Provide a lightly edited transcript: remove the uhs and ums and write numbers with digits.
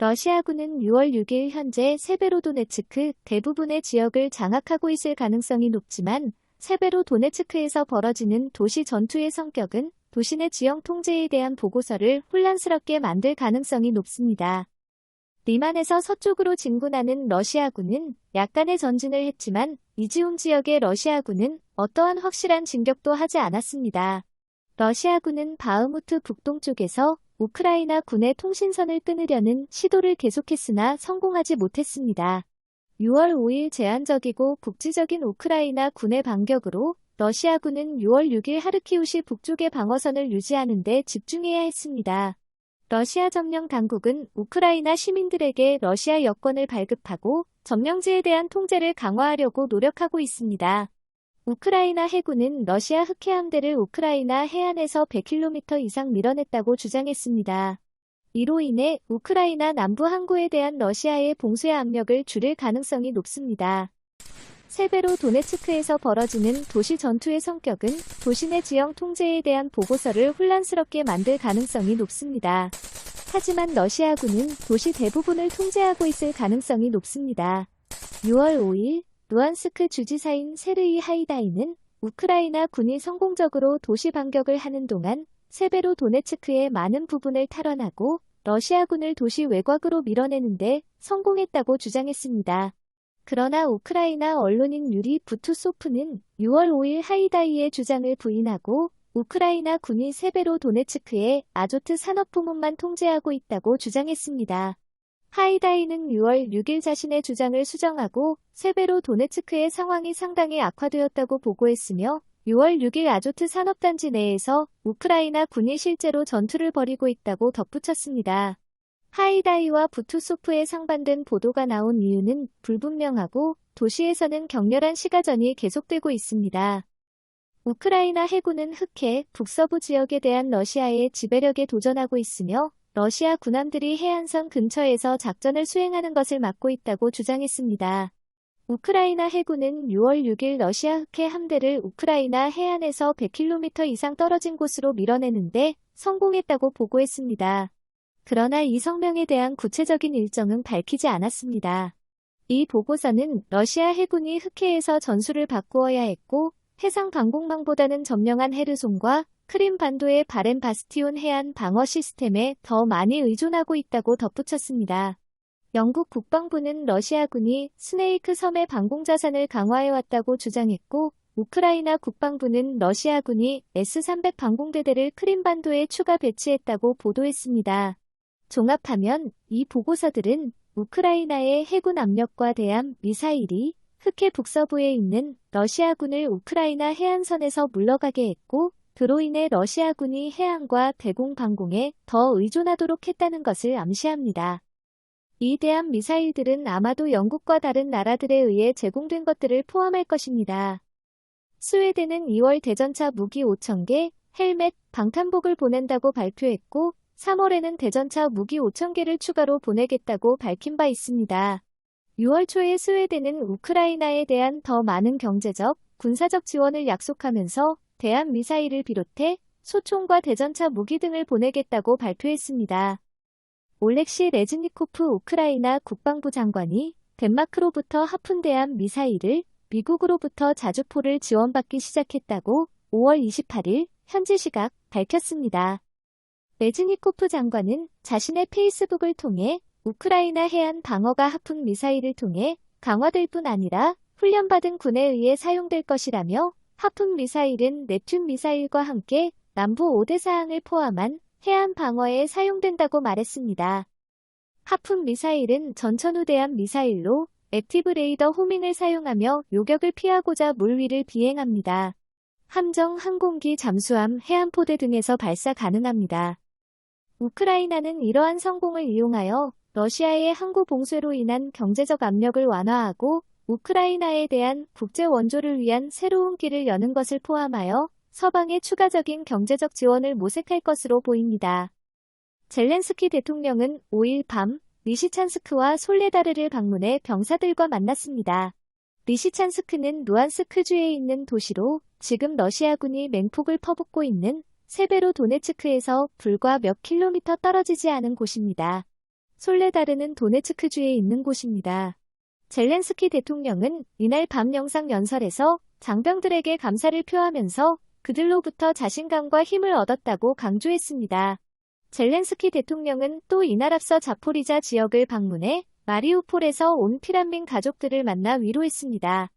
러시아군은 6월 6일 현재 세베로도네츠크 대부분의 지역을 장악하고 있을 가능성이 높지만 세베로도네츠크에서 벌어지는 도시 전투의 성격은 도시 내 지형 통제에 대한 보고서를 혼란스럽게 만들 가능성이 높습니다. 리만에서 서쪽으로 진군하는 러시아군은 약간의 전진을 했지만 이지움 지역의 러시아군은 어떠한 확실한 진격도 하지 않았습니다. 러시아군은 바흐무트 북동쪽에서 우크라이나 군의 통신선을 끊으려는 시도를 계속했으나 성공하지 못했습니다. 6월 5일 제한적이고 국지적인 우크라이나 군의 반격으로 러시아군은 6월 6일 하르키우시 북쪽의 방어선을 유지하는 데 집중해야 했습니다. 러시아 점령 당국은 우크라이나 시민들에게 러시아 여권을 발급하고 점령지에 대한 통제를 강화하려고 노력하고 있습니다. 우크라이나 해군은 러시아 흑해 함대를 우크라이나 해안에서 100km 이상 밀어냈다고 주장했습니다. 이로 인해 우크라이나 남부 항구에 대한 러시아의 봉쇄 압력을 줄일 가능성이 높습니다. 세베로도네츠크에서 벌어지는 도시 전투의 성격은 도시 내 지형 통제에 대한 보고서를 혼란스럽게 만들 가능성이 높습니다. 하지만 러시아군은 도시 대부분을 통제하고 있을 가능성이 높습니다. 6월 5일 루안스크 주지사인 세르이 하이다이는 우크라이나 군이 성공적으로 도시 반격을 하는 동안 세베로도네츠크의 많은 부분을 탈환하고 러시아군을 도시 외곽으로 밀어내는데 성공했다고 주장했습니다. 그러나 우크라이나 언론인 유리 부투소프는 6월 5일 하이다이의 주장을 부인하고 우크라이나 군이 세베로도네츠크의 아조트 산업부문만 통제하고 있다고 주장했습니다. 하이다이는 6월 6일 자신의 주장을 수정하고 세베로도네츠크의 상황이 상당히 악화되었다고 보고했으며 6월 6일 아조트 산업단지 내에서 우크라이나 군이 실제로 전투를 벌이고 있다고 덧붙였습니다. 하이다이와 부투소프의 상반된 보도가 나온 이유는 불분명하고 도시에서는 격렬한 시가전이 계속되고 있습니다. 우크라이나 해군은 흑해 북서부 지역에 대한 러시아의 지배력에 도전하고 있으며 러시아 군함들이 해안선 근처에서 작전을 수행하는 것을 막고 있다고 주장했습니다. 우크라이나 해군은 6월 6일 러시아 흑해 함대를 우크라이나 해안에서 100km 이상 떨어진 곳으로 밀어내는데 성공했다고 보고했습니다. 그러나 이 성명에 대한 구체적인 일정은 밝히지 않았습니다. 이 보고서는 러시아 해군이 흑해에서 전술을 바꾸어야 했고 해상 방공망보다는 점령한 헤르손과 크림 반도의 바렌 바스티온 해안 방어 시스템에 더 많이 의존하고 있다고 덧붙였습니다. 영국 국방부는 러시아군이 스네이크 섬의 방공자산을 강화해왔다고 주장했고 우크라이나 국방부는 러시아군이 S-300 방공대대를 크림 반도에 추가 배치했다고 보도했습니다. 종합하면 이 보고서들은 우크라이나의 해군 압력과 대함 미사일이 흑해 북서부에 있는 러시아군을 우크라이나 해안선에서 물러가게 했고 그로 인해 러시아군이 해안과 대공 방공에 더 의존하도록 했다는 것을 암시합니다. 이 대함 미사일들은 아마도 영국과 다른 나라들에 의해 제공된 것들을 포함할 것입니다. 스웨덴은 2월 대전차 무기 5,000개, 헬멧, 방탄복을 보낸다고 발표했고 3월에는 대전차 무기 5,000개를 추가로 보내겠다고 밝힌 바 있습니다. 6월 초에 스웨덴은 우크라이나에 대한 더 많은 경제적, 군사적 지원을 약속하면서 대함 미사일을 비롯해 소총과 대전차 무기 등을 보내겠다고 발표했습니다. 올렉시 레즈니코프 우크라이나 국방부 장관이 덴마크로부터 하푼 대함 미사일을 미국으로부터 자주포를 지원받기 시작했다고 5월 28일 현지 시각 밝혔습니다. 레즈니코프 장관은 자신의 페이스북을 통해 우크라이나 해안 방어가 하푼 미사일을 통해 강화될 뿐 아니라 훈련받은 군에 의해 사용될 것이라며 하푼 미사일은 넵튠 미사일과 함께 남부 5대 사항을 포함한 해안 방어에 사용된다고 말했습니다. 하푼 미사일은 전천후 대함 미사일로 액티브 레이더 호밍을 사용하며 요격을 피하고자 물 위를 비행합니다. 함정, 항공기, 잠수함, 해안포대 등에서 발사 가능합니다. 우크라이나는 이러한 성공을 이용하여 러시아의 항구 봉쇄로 인한 경제적 압력을 완화하고 우크라이나에 대한 국제 원조를 위한 새로운 길을 여는 것을 포함하여 서방의 추가적인 경제적 지원을 모색할 것으로 보입니다. 젤렌스키 대통령은 5일 밤 리시찬스크와 솔레다르를 방문해 병사들과 만났습니다. 리시찬스크는 루안스크주에 있는 도시로 지금 러시아군이 맹폭을 퍼붓고 있는 세베로도네츠크에서 불과 몇 킬로미터 떨어지지 않은 곳입니다. 솔레다르는 도네츠크주에 있는 곳입니다. 젤렌스키 대통령은 이날 밤 영상 연설에서 장병들에게 감사를 표하면서 그들로부터 자신감과 힘을 얻었다고 강조했습니다. 젤렌스키 대통령은 또 이날 앞서 자포리자 지역을 방문해 마리우폴에서 온 피난민 가족들을 만나 위로했습니다.